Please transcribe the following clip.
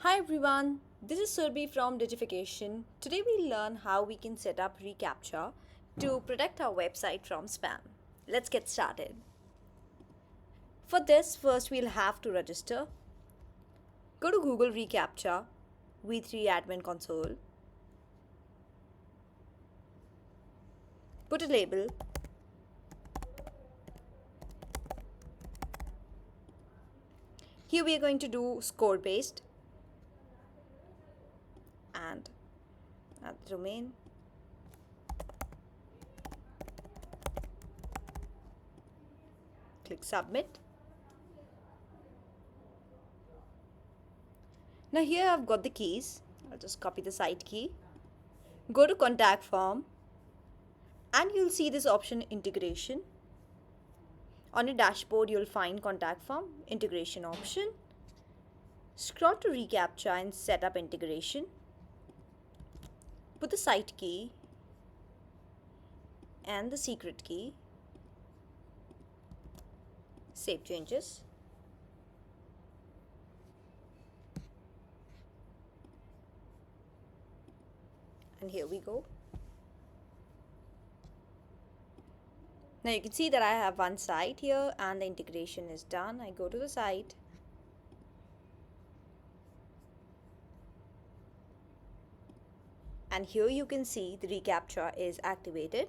Hi everyone, this is Surbi from Digification. Today we learn how we can set up reCaptcha to protect our website from spam. Let's get started. For this, first we'll have to register. Go to Google reCaptcha, V3 Admin Console. Put a label. Here we are going to do score based and add the domain. Click submit. Now here I've got the keys. I'll just copy the site key. Go to contact form and you'll see this option integration. On your dashboard you'll find contact form integration option. Scroll to reCaptcha and set up integration. Put the site key and the secret key. Save changes. And here we go. Now you can see that I have one site here and the integration is done. I go to the site. And here you can see the reCaptcha is activated.